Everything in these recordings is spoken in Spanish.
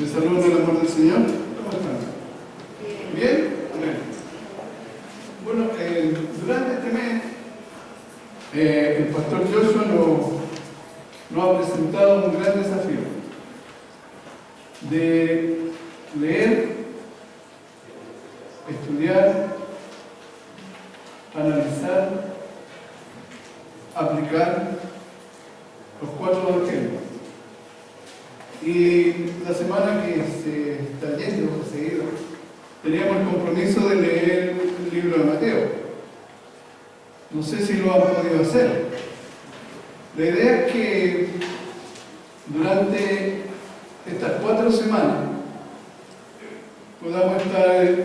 Les saludo en el amor del Señor. ¿Cómo están? ¿Bien? Bien. Bueno, durante este mes, el pastor Joshua nos ha presentado un gran desafío de leer, estudiar, analizar, aplicar los 4 evangelios. Y la semana que se está yendo, seguido, teníamos el compromiso de leer el libro de Mateo. No sé si lo han podido hacer. La idea es que durante estas 4 semanas podamos estar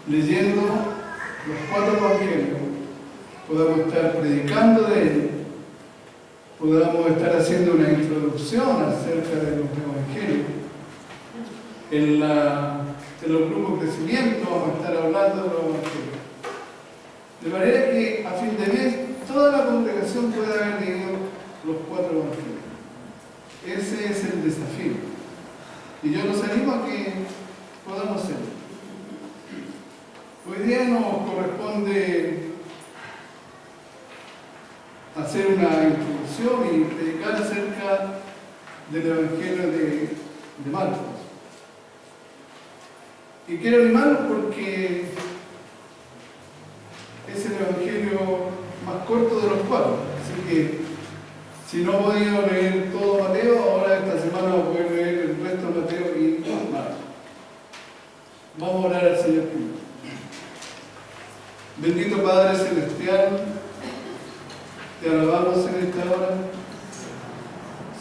leyendo los 4 evangelios, podamos estar predicando de ellos, podamos estar haciendo una introducción acerca de los evangelios. En los grupos de crecimiento vamos a estar hablando de los evangelios. De manera que a fin de mes toda la congregación pueda haber leído los 4 evangelios. Ese es el desafío. Y yo los animo a que podamos hacerlo. Hoy día nos corresponde hacer una introducción y predicar acerca del Evangelio de Marcos. Y quiero animarlos porque es el Evangelio más corto de los 4. Así que si no he podido leer todo Mateo, ahora esta semana voy a poder leer el resto de Mateo y Marcos. Vamos a orar al Señor primero. Bendito Padre Celestial, te alabamos en esta hora.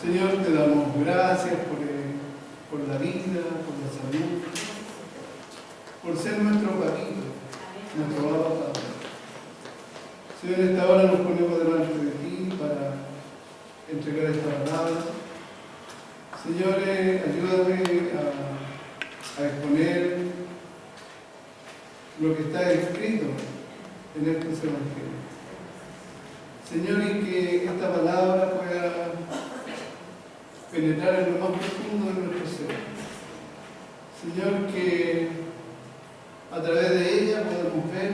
Señor, te damos gracias por la vida, por la salud, por ser nuestro papito, nuestro Abba Padre. Señor, en esta hora nos ponemos delante de ti para entregar esta palabra. Señor, ayúdame a exponer lo que está escrito en estos evangelios. Señor, y que esta palabra pueda penetrar en lo más profundo de nuestro ser. Señor, que a través de ella podamos ver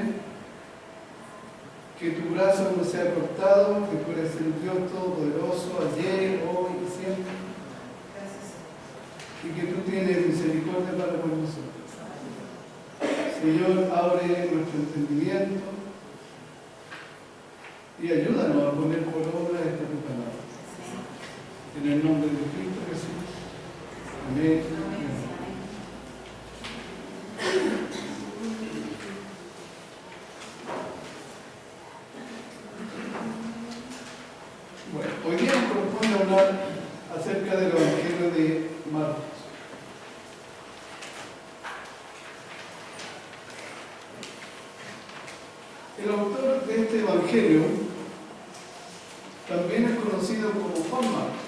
que tu brazo no se ha cortado, que tú eres el Dios Todopoderoso, ayer, hoy y siempre. Y que tú tienes misericordia para con nosotros. Señor, abre nuestro entendimiento y ayúdanos a poner por obra esta tu palabra. En el nombre de Cristo Jesús. Amén. Bueno, hoy día nos corresponde hablar acerca del Evangelio de Marcos. El autor de este Evangelio también es conocido como Juan Marcos.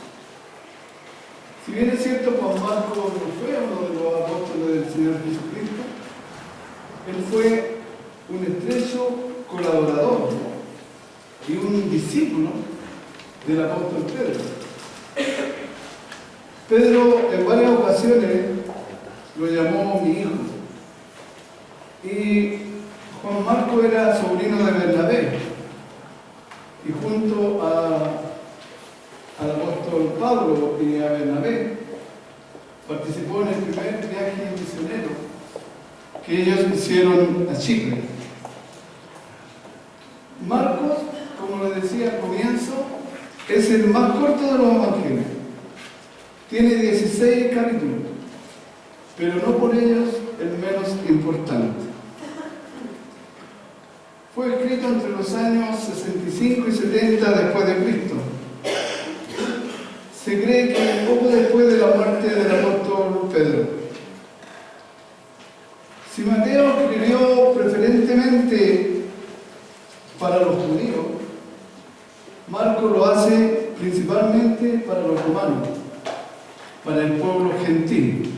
Si bien es cierto, Juan Marcos no fue uno de los apóstoles del Señor Jesucristo, él fue un estrecho colaborador y un discípulo del apóstol Pedro. Pedro en varias ocasiones lo llamó mi hijo. Y Juan Marcos era sobrino de Bernabé. Y junto al apóstol Pablo y a Bernabé participó en el primer viaje misionero que ellos hicieron a Chipre. Marcos, como les decía al comienzo, es el más corto de los evangelios. Tiene 16 capítulos, pero no por ellos el menos importante. Fue escrito entre los años 65 y 70 después de Cristo. Se cree que poco después de la muerte del apóstol Pedro. Si Mateo escribió preferentemente para los judíos, Marcos lo hace principalmente para los romanos, para el pueblo gentil.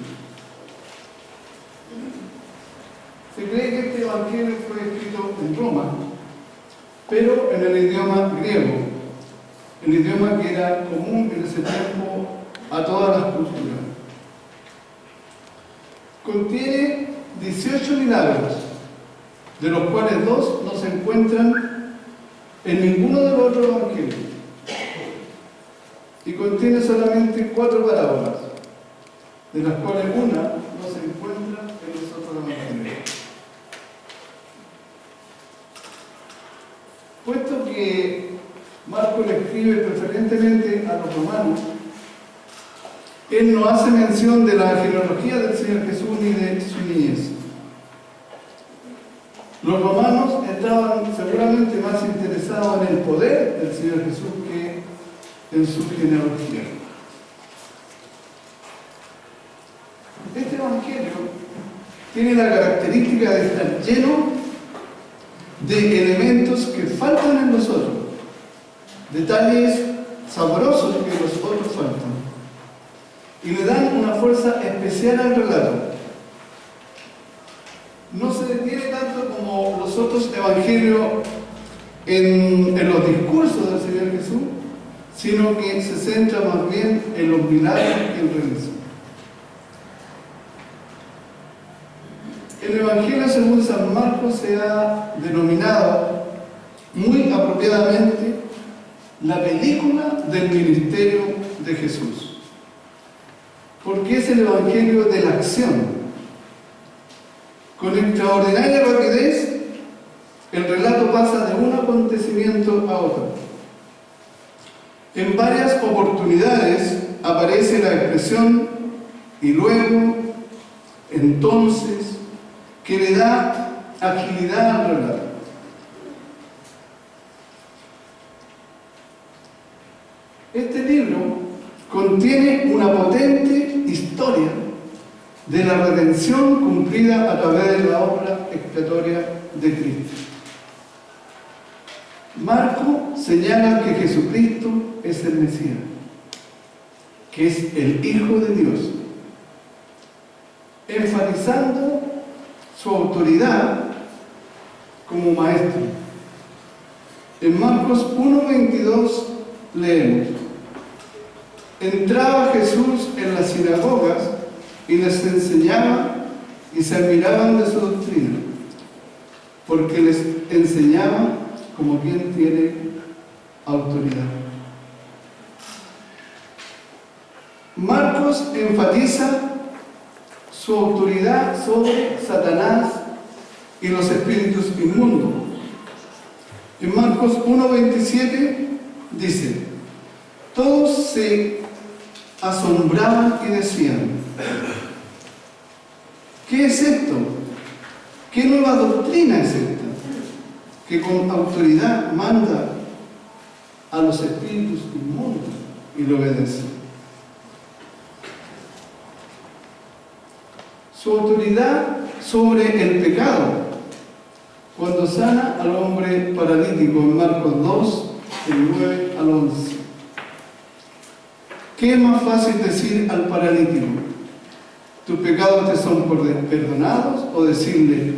Se cree que este evangelio fue escrito en Roma, pero en el idioma griego, el idioma que era común en ese tiempo a todas las culturas. contiene 18 milagros, de los cuales 2 no se encuentran en ninguno de los otros evangelios. Y contiene solamente 4 parábolas, de las cuales una no se encuentra en los otros evangelios. Puesto que Marcos le escribe preferentemente a los romanos, él no hace mención de la genealogía del Señor Jesús ni de su niñez. Los romanos estaban seguramente más interesados en el poder del Señor Jesús que en su genealogía. Este evangelio tiene la característica de estar lleno de elementos que faltan en los otros, detalles sabrosos que los otros faltan, y le dan una fuerza especial al relato. No se detiene tanto como los otros evangelios en los discursos del Señor Jesús, sino que se centra más bien en los milagros que él realizó. El Evangelio según San Marcos se ha denominado muy apropiadamente la película del ministerio de Jesús, porque es el Evangelio de la acción. Con extraordinaria rapidez, el relato pasa de un acontecimiento a otro. En varias oportunidades aparece la expresión "y luego", "entonces", que le da agilidad al relato. Este libro contiene una potente historia de la redención cumplida a través de la obra expiatoria de Cristo. Marco señala que Jesucristo es el Mesías, que es el Hijo de Dios, enfatizando su autoridad como maestro. En Marcos 1:22 leemos: entraba Jesús en las sinagogas y les enseñaba, y se admiraban de su doctrina, porque les enseñaba como quien tiene autoridad. Marcos enfatiza su autoridad sobre Satanás y los espíritus inmundos. En Marcos 1:27 dice: todos se asombraban y decían: ¿qué es esto? ¿Qué nueva doctrina es esta? Que con autoridad manda a los espíritus inmundos y le obedece. Su autoridad sobre el pecado, cuando sana al hombre paralítico en Marcos 2, del 9 al 11. ¿Qué es más fácil decir al paralítico: tus pecados te son perdonados, o decirle: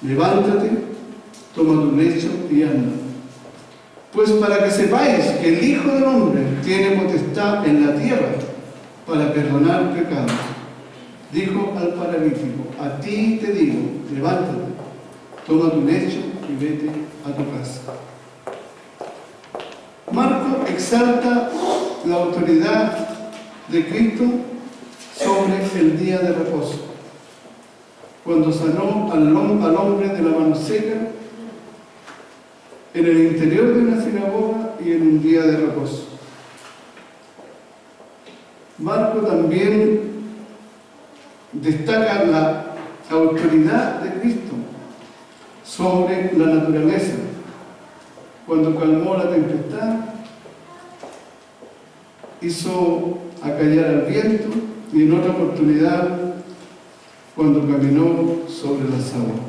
levántate, toma tu lecho y anda? Pues para que sepáis que el Hijo del Hombre tiene potestad en la tierra para perdonar pecados, dijo al paralítico: a ti te digo, levántate, toma tu lecho y vete a tu casa. Marco exalta la autoridad de Cristo sobre el día de reposo, cuando sanó al hombre de la mano seca en el interior de una sinagoga y en un día de reposo. Marco también destaca la autoridad de Cristo sobre la naturaleza, cuando calmó la tempestad, hizo acallar al viento, y en otra oportunidad cuando caminó sobre las aguas.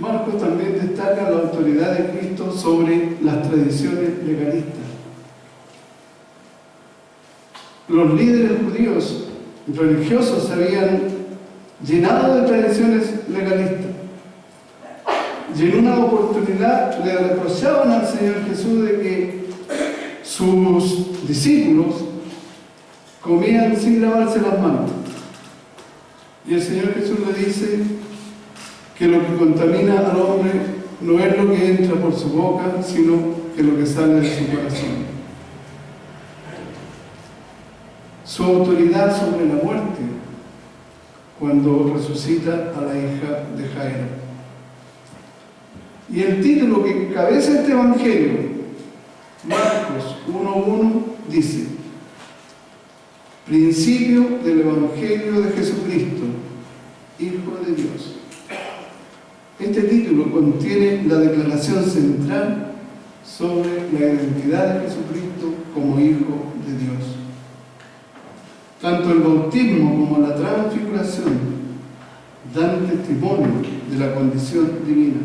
Marcos también destaca la autoridad de Cristo sobre las tradiciones legalistas. Los líderes judíos religiosos se habían llenado de tradiciones legalistas, y en una oportunidad le reprochaban al Señor Jesús de que sus discípulos comían sin lavarse las manos. Y el Señor Jesús le dice que lo que contamina al hombre no es lo que entra por su boca, sino que lo que sale de su corazón. Su autoridad sobre la muerte cuando resucita a la hija de Jairo. Y el título que encabeza este Evangelio, Marcos 1:1, dice: Principio del Evangelio de Jesucristo, Hijo de Dios. Este título contiene la declaración central sobre la identidad de Jesucristo como Hijo de Dios. Tanto el bautismo como la transfiguración dan testimonio de la condición divina.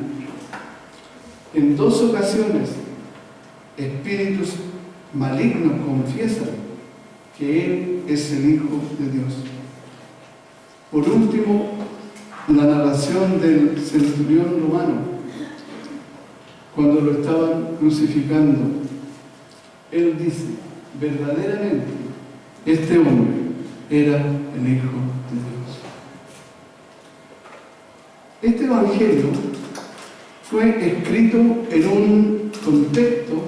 En 2 ocasiones, espíritus malignos confiesan que Él es el Hijo de Dios. Por último, la narración del centurión romano, cuando lo estaban crucificando, él dice: verdaderamente, este hombre era el Hijo de Dios. Este Evangelio fue escrito en un contexto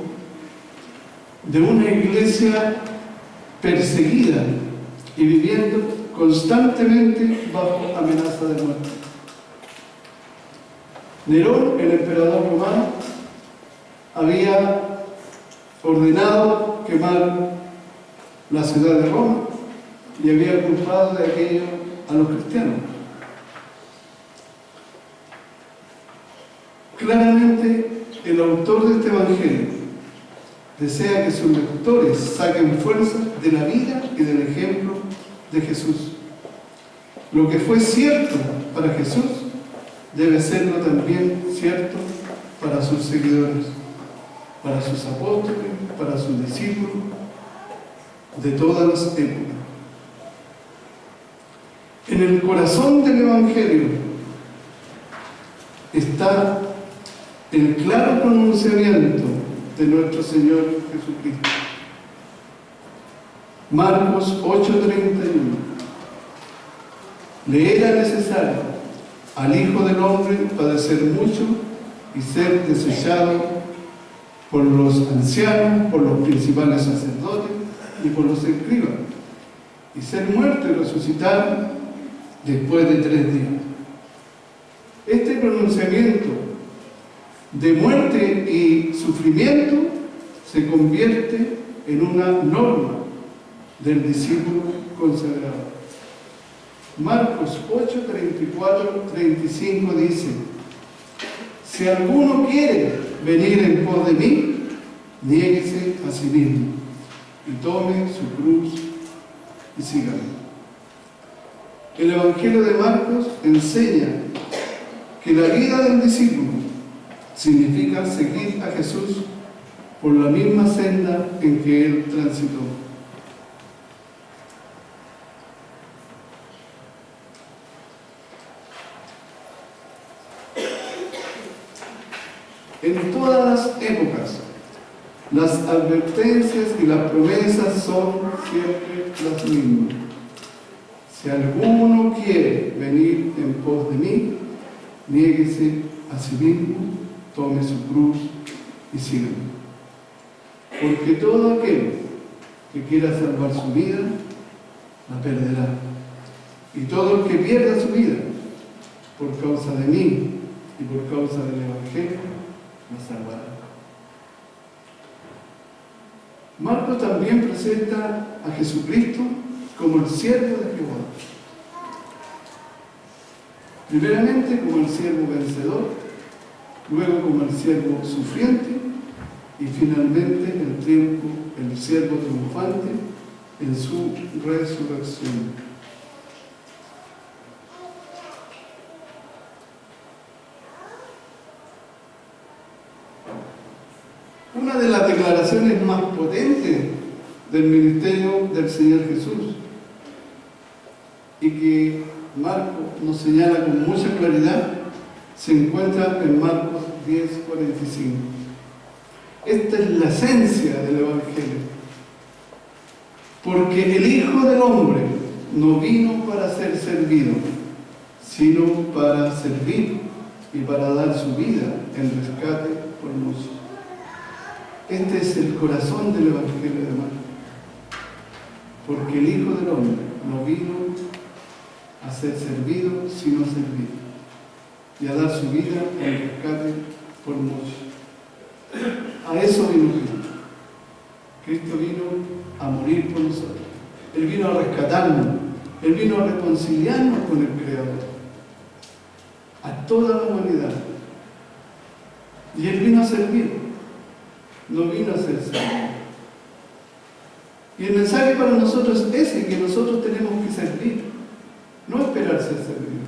de una iglesia perseguida y viviendo constantemente bajo amenaza de muerte. Nerón, el emperador romano, había ordenado quemar la ciudad de Roma y había culpado de aquello a los cristianos. Claramente, el autor de este Evangelio desea que sus lectores saquen fuerza de la vida y del ejemplo de Jesús. Lo que fue cierto para Jesús debe serlo también cierto para sus seguidores, para sus apóstoles, para sus discípulos de todas las épocas. En el corazón del Evangelio está el claro pronunciamiento de nuestro Señor Jesucristo. Marcos 8:31. Le era necesario al Hijo del Hombre padecer mucho y ser desechado por los ancianos, por los principales sacerdotes y por los escribas, y ser muerto y resucitar después de 3 días. Este pronunciamiento de muerte y sufrimiento se convierte en una norma del discípulo consagrado. Marcos 8, 34, 35 dice: si alguno quiere venir en pos de mí, niéguese a sí mismo y tome su cruz y sígame. El Evangelio de Marcos enseña que la vida del discípulo significa seguir a Jesús por la misma senda en que Él transitó. En todas las épocas, las advertencias y las promesas son siempre las mismas. Si alguno quiere venir en pos de mí, niéguese a sí mismo, tome su cruz y sígame. Porque todo aquel que quiera salvar su vida, la perderá. Y todo el que pierda su vida por causa de mí y por causa del Evangelio, la salvará. Marcos también presenta a Jesucristo como el siervo de Jehová. Primeramente como el siervo vencedor, luego como el siervo sufriente y finalmente el siervo triunfante en su resurrección. Una de las declaraciones más potentes del ministerio del Señor Jesús y que Marcos nos señala con mucha claridad se encuentra en Marcos 10:45. Esta es la esencia del Evangelio. Porque el Hijo del Hombre no vino para ser servido, sino para servir y para dar su vida en rescate por muchos. Este es el corazón del Evangelio de Marcos. Porque el Hijo del Hombre no vino a ser servido, sino servir, y a dar su vida en rescate por muchos. A eso vino Cristo. Cristo vino a morir por nosotros. Él vino a rescatarnos. Él vino a reconciliarnos con el Creador, a toda la humanidad. Y Él vino a servir, no vino a ser servido. Y el mensaje para nosotros es ese, que nosotros tenemos que servir, no esperar ser servidos.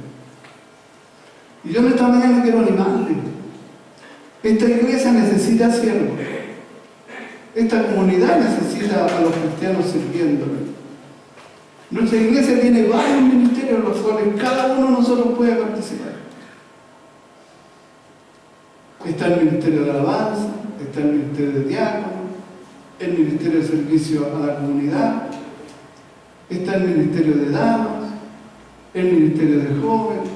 Y yo en esta mañana quiero animarle. Esta iglesia necesita siervos. Esta comunidad necesita a los cristianos sirviéndole. Nuestra iglesia tiene varios ministerios en los cuales cada uno de nosotros puede participar. Está el ministerio de alabanza, está el ministerio de diácono, el ministerio de servicio a la comunidad, está el ministerio de damas, el ministerio de jóvenes,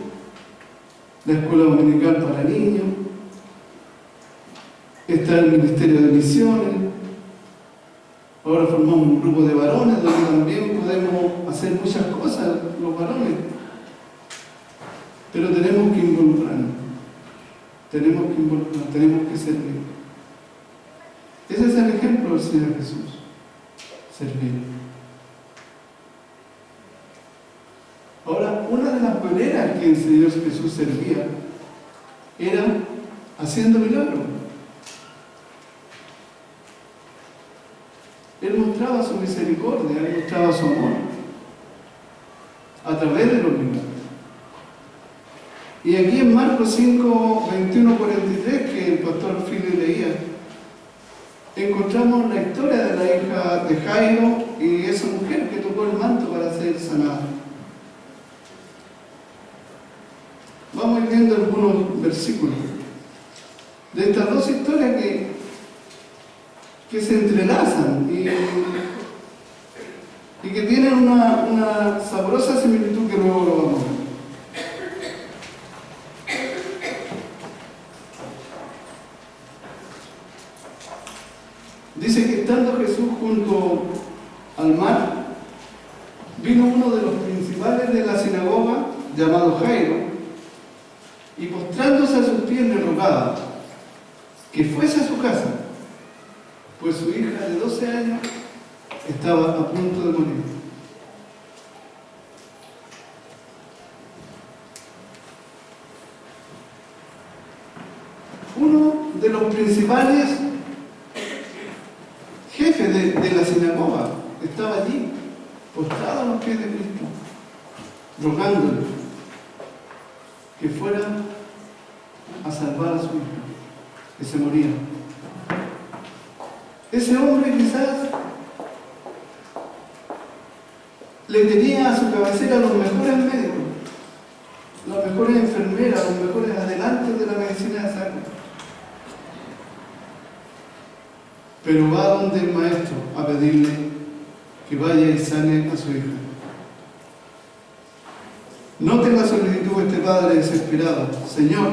la escuela dominical para niños, está el ministerio de misiones. Ahora formamos un grupo de varones donde también podemos hacer muchas cosas los varones, pero tenemos que involucrarnos, tenemos que servir. Ese es el ejemplo del Señor Jesús, servir. Ahora, una de las maneras que el Señor Jesús servía era haciendo milagros. Él mostraba su misericordia, Él mostraba su amor a través de los milagros. Y aquí en Marcos 5, 21, 43, que el pastor Philly leía, encontramos la historia de la hija de Jairo y esa mujer que tocó el manto para ser sanada. Vamos a ir viendo algunos versículos de estas dos historias que se entrelazan y que tienen una sabrosa similitud que luego lo vamos a ver. Dice que estando Jesús junto al mar, vino uno de los principales de la sinagoga, llamado Jairo, y postrándose a sus pies le rogaba que fuese a su casa, pues su hija de 12 años estaba a punto de morir. Uno de los principales jefes de la sinagoga estaba allí, postrado a los pies de Cristo, rogándole que fuera a salvar a su hija, que se moría. Ese hombre quizás le tenía a su cabecera los mejores médicos, las mejores enfermeras, los mejores adelantos de la medicina de sangre. Pero va donde el maestro a pedirle que vaya y sane a su hija. Note la solicitud de este padre desesperado: Señor,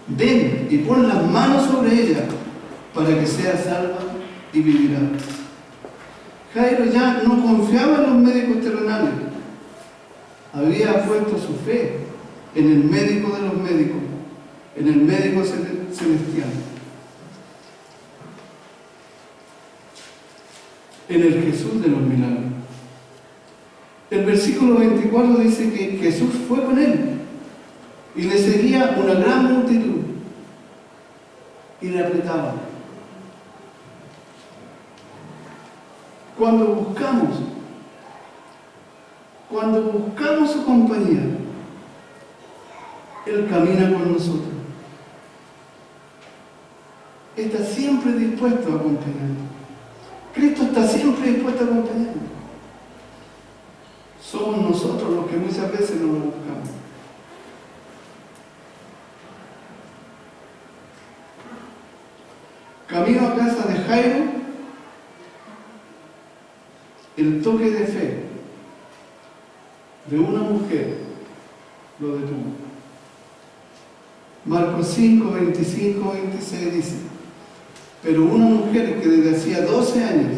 ven y pon las manos sobre ella para que sea salva y vivirá. Jairo ya no confiaba en los médicos terrenales. Había puesto su fe en el médico de los médicos, en el médico celestial, en el Jesús de los milagros. El versículo 24 dice que Jesús fue con él y le seguía una gran multitud y le apretaban. Cuando buscamos su compañía, Él camina con nosotros. Está siempre dispuesto a acompañarnos. Cristo está siempre dispuesto a acompañarnos. Somos nosotros los que muchas veces no lo buscamos. Camino a casa de Jairo, el toque de fe de una mujer lo detuvo. Marcos 5, 25, 26 dice: pero una mujer que desde hacía 12 años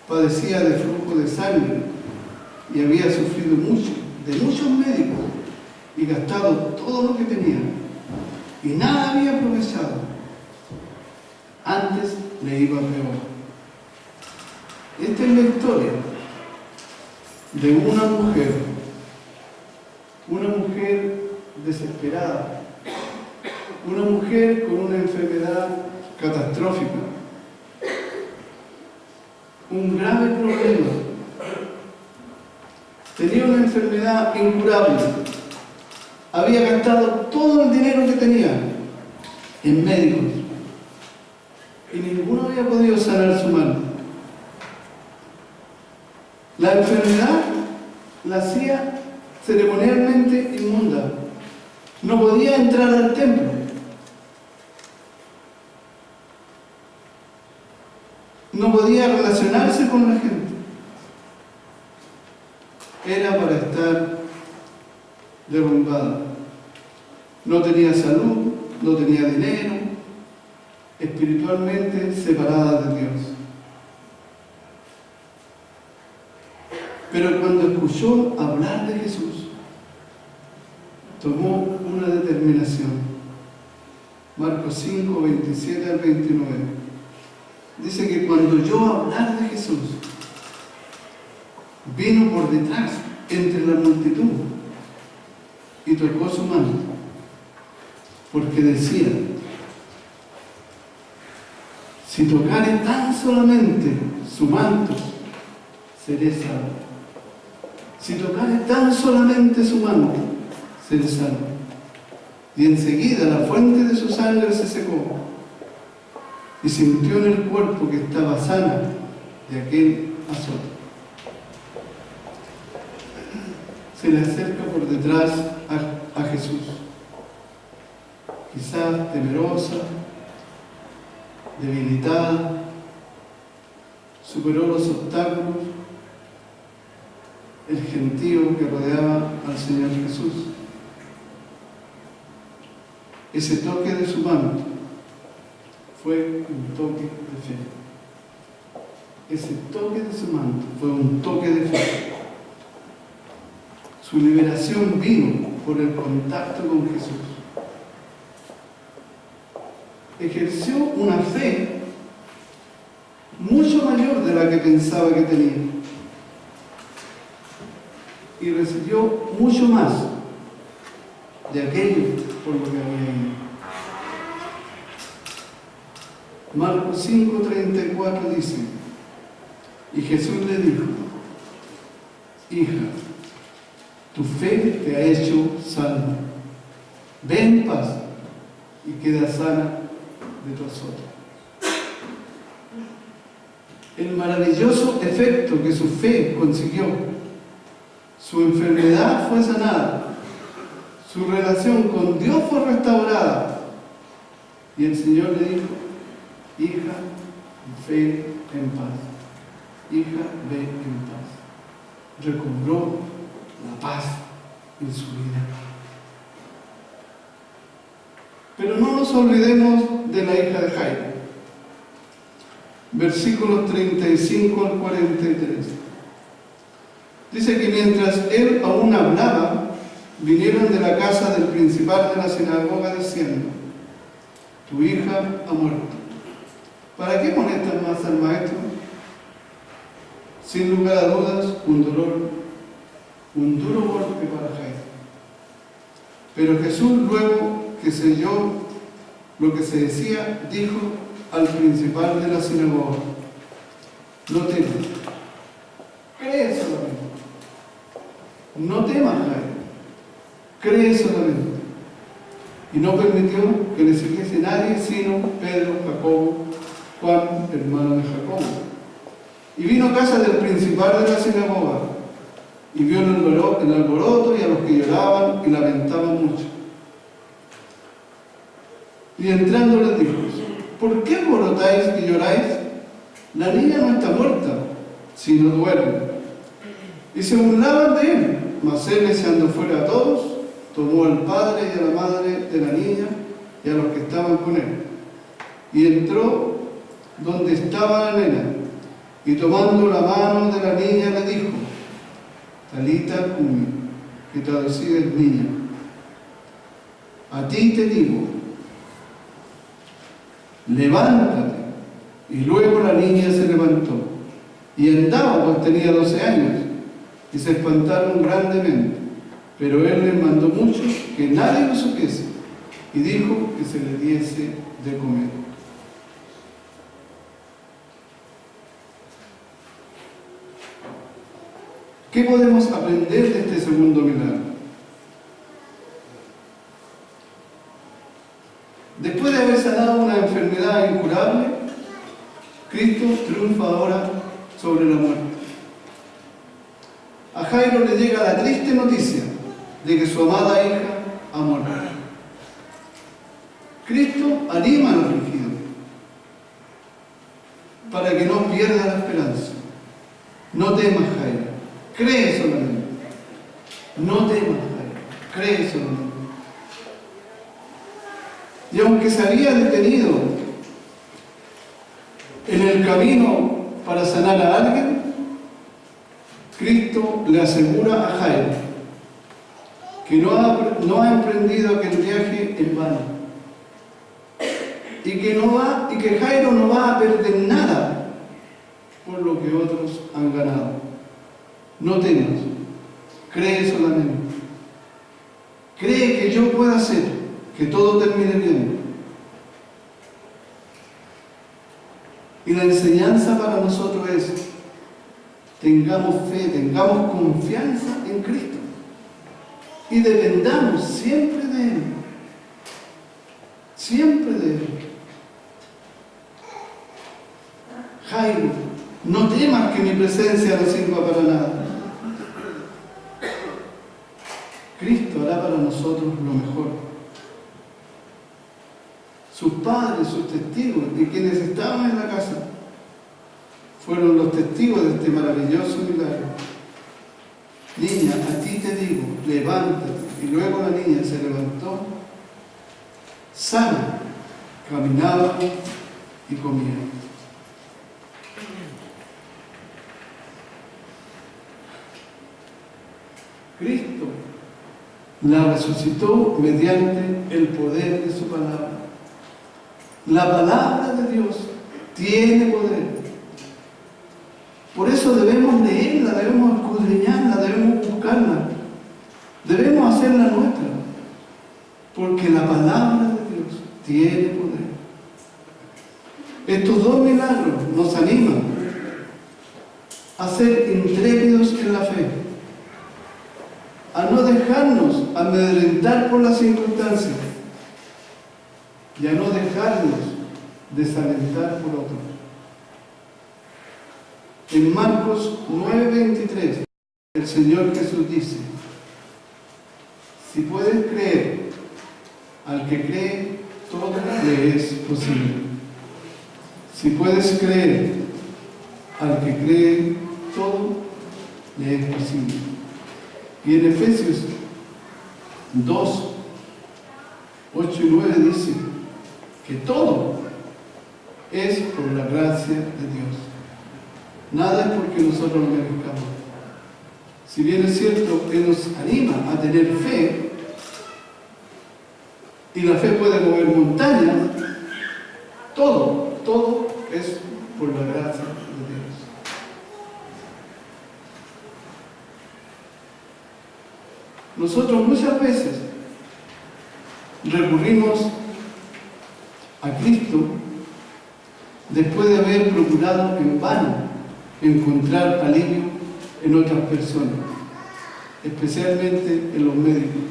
padecía de flujo de sangre y había sufrido mucho de muchos médicos y gastado todo lo que tenía y nada había aprovechado, antes le iba peor. Esta es la historia de una mujer desesperada, una mujer con una enfermedad catastrófica, un grave problema. Tenía una enfermedad incurable, había gastado todo el dinero que tenía en médicos y ninguno había podido sanar su mal. La enfermedad la hacía ceremonialmente inmunda, no podía entrar al templo, no podía relacionarse con la gente. Era para estar derrumbada. No tenía salud, no tenía dinero, espiritualmente separada de Dios. Pero cuando escuchó hablar de Jesús, tomó una determinación. Marcos 5, 27 al 29. Dice que cuando oyó hablar de Jesús, vino por detrás, entre la multitud, y tocó su mano, porque decía: si tocare tan solamente su manto, seré salvo. Si tocare tan solamente su manto, seré salvo. Y enseguida la fuente de su sangre se secó, y sintió en el cuerpo que estaba sana de aquel azote. Se le acerca por detrás a Jesús, quizás temerosa, debilitada, superó los obstáculos, el gentío que rodeaba al Señor Jesús. Ese toque de su manto fue un toque de fe. Ese toque de su manto fue un toque de fe. Su liberación vino por el contacto con Jesús. Ejerció una fe mucho mayor de la que pensaba que tenía. Y recibió mucho más de aquello por lo que había ido. Marcos 5:34 dice: y Jesús le dijo: hija, tu fe te ha hecho salva. Ve en paz y queda sana de tu azote. El maravilloso efecto que su fe consiguió. Su enfermedad fue sanada. Su relación con Dios fue restaurada. Y el Señor le dijo: hija, ve en paz. Hija, ve en paz. Recobró la paz en su vida. Pero no nos olvidemos de la hija de Jairo. Versículos 35 al 43. Dice que mientras él aún hablaba, vinieron de la casa del principal de la sinagoga diciendo: tu hija ha muerto. ¿Para qué molestan más al maestro? Sin lugar a dudas, un duro golpe para Jairo. Pero Jesús, luego que selló lo que se decía, dijo al principal de la sinagoga: no temas, cree solamente. No temas, Jairo, cree solamente. Y no permitió que le siguiese nadie sino Pedro, Jacobo, Juan, hermano de Jacobo. Y vino a casa del principal de la sinagoga y vio el alboroto y a los que lloraban y lamentaban mucho. Y entrando les dijo: ¿por qué alborotáis y lloráis? La niña no está muerta, sino duerme. Y se burlaban de él, mas él, echando fuera a todos, tomó al padre y a la madre de la niña y a los que estaban con él, y entró donde estaba la nena, y tomando la mano de la niña le dijo: Talita cumi, que traducido es niña, a ti te digo, levántate. Y luego la niña se levantó y andaba, pues tenía 12 años, y se espantaron grandemente. Pero él les mandó mucho que nadie lo supiese, y dijo que se le diese de comer. ¿Qué podemos aprender de este segundo milagro? Después de haber sanado una enfermedad incurable, Cristo triunfa ahora sobre la muerte. A Jairo le llega la triste noticia de que su amada hija ha muerto. Cristo anima al afligido para que no pierda la esperanza. No temas, Jairo, cree solamente. No temas, Jairo, cree solamente. Y aunque se había detenido en el camino para sanar a alguien, Cristo le asegura a Jairo que no ha emprendido aquel viaje en vano, y que Jairo no va a perder nada por lo que otros han ganado. No temas, cree solamente. Cree que yo puedo hacer que todo termine bien. Y la enseñanza para nosotros es: tengamos fe, tengamos confianza en Cristo y dependamos siempre de Él. Siempre de Él. Jairo, no temas que mi presencia no sirva para nada. Cristo hará para nosotros lo mejor. Sus padres, sus testigos y quienes estaban en la casa fueron los testigos de este maravilloso milagro. Niña, a ti te digo, levántate. Y luego la niña se levantó, sana, caminaba y comía. Cristo la resucitó mediante el poder de su palabra. La palabra de Dios tiene poder. Por eso debemos leerla, debemos escudriñarla, debemos buscarla, debemos hacerla nuestra, porque la palabra de Dios tiene poder. Estos dos milagros nos animan a ser intrépidos en la fe, a no dejarnos amedrentar por las circunstancias y a no dejarnos desalentar por otros. En Marcos 9:23, el Señor Jesús dice: si puedes creer, al que cree, todo le es posible. Si puedes creer, al que cree, todo le es posible. Y en Efesios 2, 8 y 9 dice que todo es por la gracia de Dios. Nada es porque nosotros lo merezcamos. Si bien es cierto, Él nos anima a tener fe, y la fe puede mover montañas, todo es por la gracia de Dios. Nosotros muchas veces recurrimos a Cristo después de haber procurado en vano encontrar alivio en otras personas, especialmente en los médicos.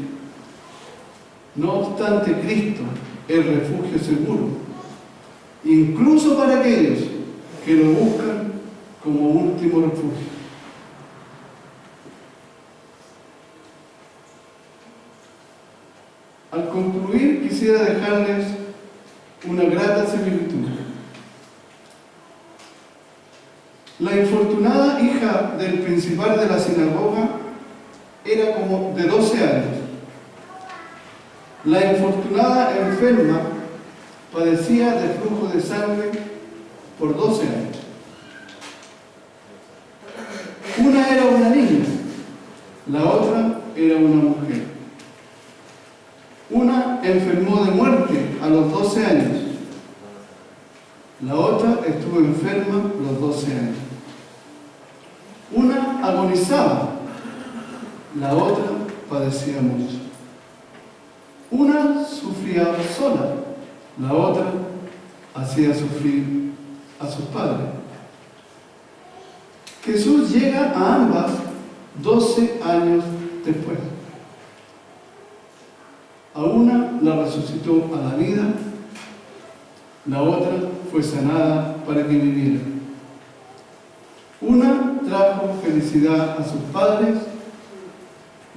No obstante, Cristo es refugio seguro, incluso para aquellos que lo buscan como último refugio. Al concluir, quisiera dejarles una grata similitud. La infortunada hija del principal de la sinagoga era como de 12 años. La infortunada enferma padecía de flujo de sangre por 12 años. Una era una niña, la otra era una mujer. Una enfermó de muerte a los 12 años. La otra estuvo enferma los 12 años. Una agonizaba, la otra padecía mucho. Una sufría sola, la otra hacía sufrir a sus padres. Jesús llega a ambas 12 años después. A una la resucitó a la vida, la otra fue sanada para que viviera. Una trajo felicidad a sus padres,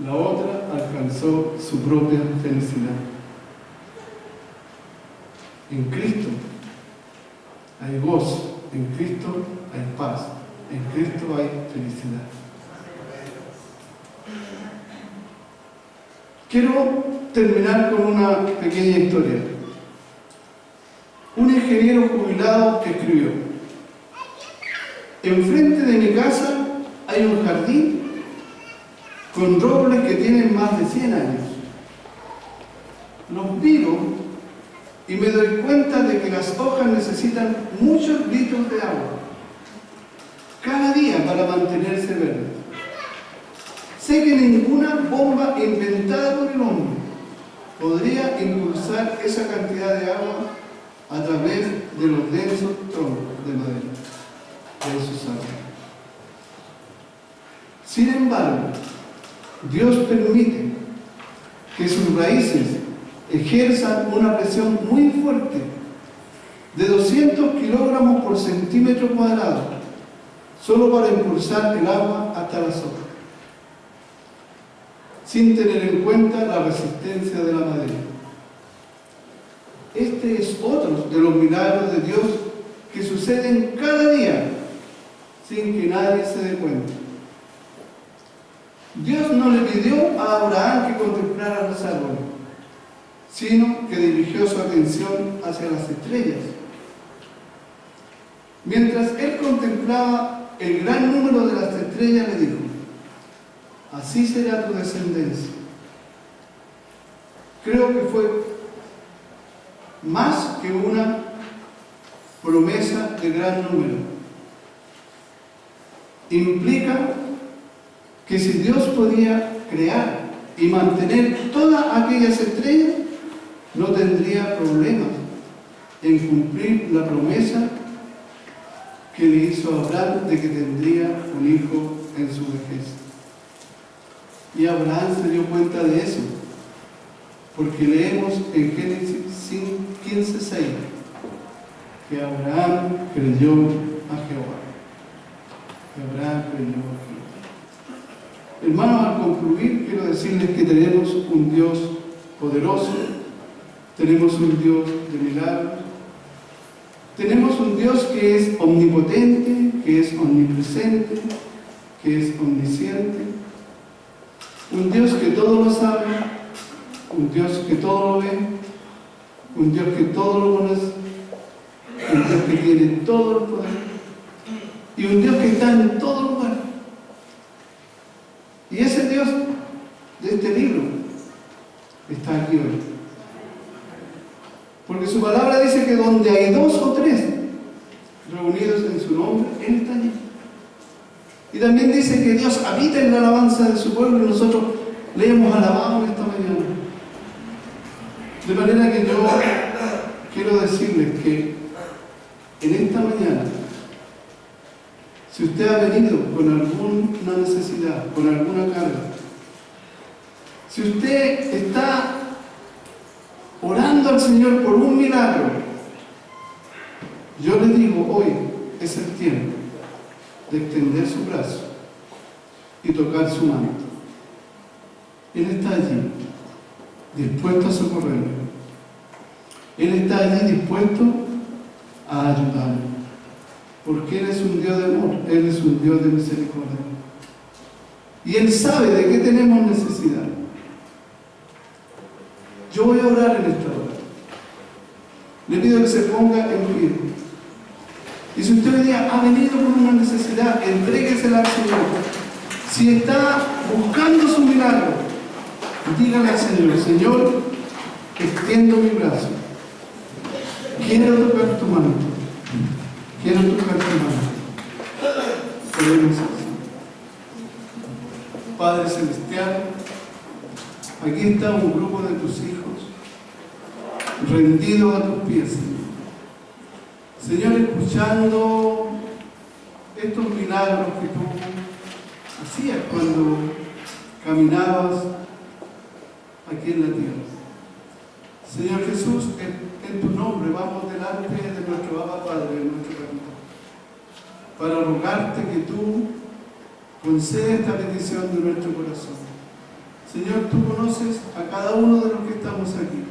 la otra alcanzó su propia felicidad. En Cristo hay gozo, en Cristo hay paz, en Cristo hay felicidad. Quiero terminar con una pequeña historia. Un ingeniero jubilado escribió: enfrente de mi casa hay un jardín con robles que tienen más de 100 años. Los miro y me doy cuenta de que las hojas necesitan muchos litros de agua cada día para mantenerse verdes. Sé que ninguna bomba inventada por el hombre podría impulsar esa cantidad de agua a través de los densos troncos de madera de esos árboles. Sin embargo, Dios permite que sus raíces ejerzan una presión muy fuerte de 200 kilogramos por centímetro cuadrado, solo para impulsar el agua hasta las hojas, sin tener en cuenta la resistencia de la madera. Este es otro de los milagros de Dios que suceden cada día sin que nadie se dé cuenta. Dios no le pidió a Abraham que contemplara los árboles, sino que dirigió su atención hacia las estrellas. Mientras él contemplaba el gran número de las estrellas, le dijo: así será tu descendencia. Creo que fue más que una promesa de gran número. Implica que si Dios podía crear y mantener todas aquellas estrellas, no tendría problemas en cumplir la promesa que le hizo a Abraham de que tendría un hijo en su vejez. Y Abraham se dio cuenta de eso, porque leemos en Génesis 15:6 que Abraham creyó a Jehová. Abraham creyó a Jehová. Hermanos, al concluir, quiero decirles que tenemos un Dios poderoso, tenemos un Dios de milagros, tenemos un Dios que es omnipotente, que es omnipresente, que es omnisciente, un Dios que todo lo sabe, un Dios que todo lo ve, un Dios que todo lo conoce, un Dios que tiene todo el poder y un Dios que está en todo lugar. Y ese Dios de este libro está aquí hoy. Porque su palabra dice que donde hay 2 o 3 reunidos en su nombre, Él está allí. Y también dice que Dios habita en la alabanza de su pueblo y nosotros le hemos alabado en esta mañana. De manera que yo quiero decirles que en esta mañana, si usted ha venido con alguna necesidad, con alguna carga, si usted está orando al Señor por un milagro, yo le digo, hoy es el tiempo de extender su brazo y tocar su manto. Él está allí, dispuesto a socorrerle. Él está allí dispuesto a ayudarle. porque Él es un Dios de amor, Él es un Dios de misericordia. Y Él sabe de qué tenemos necesidad. Yo voy a orar en esta hora. Le pido que se ponga en pie. Y si usted hoy día ha venido con una necesidad, entréguesela al Señor. Si está buscando su milagro, dígale al Señor: Señor, extiendo mi brazo. Quiero tocar tu mano. Quiero tocar tu mano. Queremos así. Padre Celestial, aquí está un grupo de tus hijos rendidos a tus pies, Señor. Señor, escuchando estos milagros que tú hacías cuando caminabas aquí en la tierra. Señor Jesús, en tu nombre vamos delante de nuestro Abba Padre, de nuestro Padre, para rogarte que tú concedas esta petición de nuestro corazón. Señor, tú conoces a cada uno de los que estamos aquí.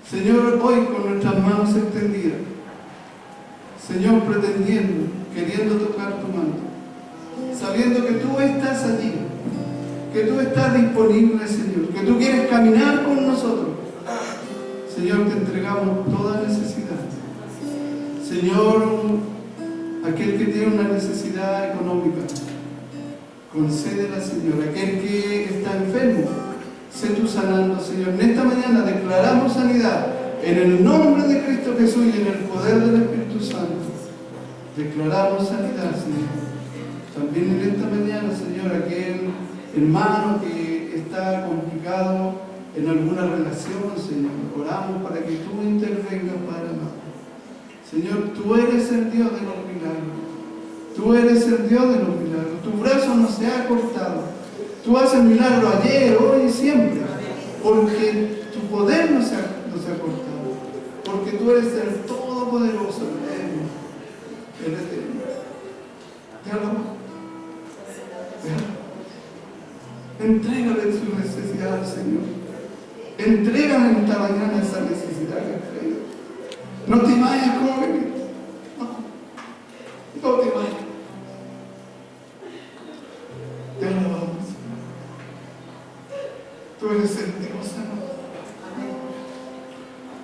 Señor, hoy con nuestras manos extendidas, Señor, pretendiendo, queriendo tocar tu manto, sabiendo que tú estás allí, que tú estás disponible, Señor, que tú quieres caminar con nosotros. Señor, te entregamos toda necesidad. Señor, aquel que tiene una necesidad económica, concédela, Señor. Aquel que está enfermo, sé tú sanando, Señor. En esta mañana declaramos sanidad en el nombre de Cristo Jesús y en el poder del Espíritu Santo. Declaramos sanidad, Señor. También en esta mañana, Señor, aquel hermano que está complicado en alguna relación, Señor, oramos para que tú intervengas, Padre amado. Señor, tú eres el Dios de los milagros. Tú eres el Dios de los milagros. Tu brazo no se ha cortado. Tú haces milagros ayer, hoy y siempre. Porque tu poder no se ha cortado. Porque tú eres el Todopoderoso, el Eterno. Te alabo. Entrégale su necesidad, Señor. Entrégale en esta mañana esa necesidad que has traído. No te vayas, joven. No te vayas. Te alabamos. Tú eres el Dios, amado.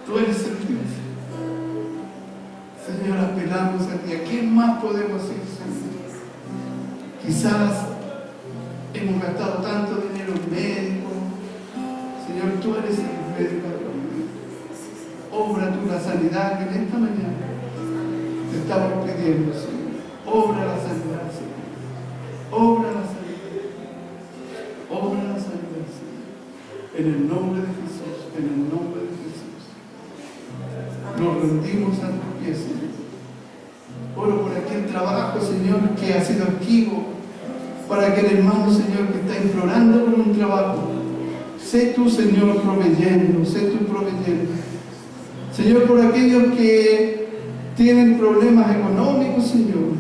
Tú eres el Dios. Señor, apelamos a ti. ¿A quién más podemos ir, Señor? Quizás hemos gastado tanto dinero en médicos. Señor, tú eres el médico de los médicos. Obra tú la sanidad que en esta mañana te estamos pidiendo, Señor. Obra la sanidad, Señor. Obra la sanidad. Obra la sanidad, Señor. En el nombre de Jesús, en el nombre de Jesús. Nos rendimos a tus pies, Señor. Oro por aquel trabajo, Señor, que ha sido esquivo. Para aquel hermano, Señor, que está implorando por un trabajo. Sé tú, Señor, proveyendo, sé tú proveyendo. Señor, por aquellos que tienen problemas económicos, Señor,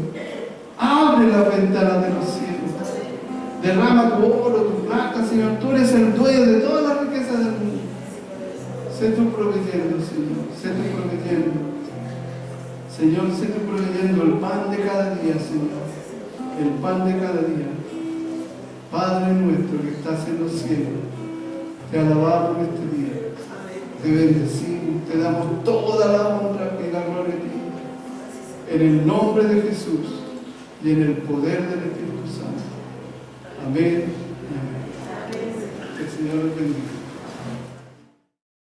abre la ventana de los cielos. Derrama tu oro, tu plata, Señor. Tú eres el dueño de toda la riqueza del mundo. Sé tú proveyendo, Señor, sé tú proveyendo. Señor, sé tú proveyendo el pan de cada día, Señor. El pan de cada día. Padre nuestro que estás en los cielos, te alabamos este día, te bendecimos, te damos toda la honra y la gloria a ti. En el nombre de Jesús y en el poder del Espíritu Santo. Amén. Amén. Que el Señor les bendiga.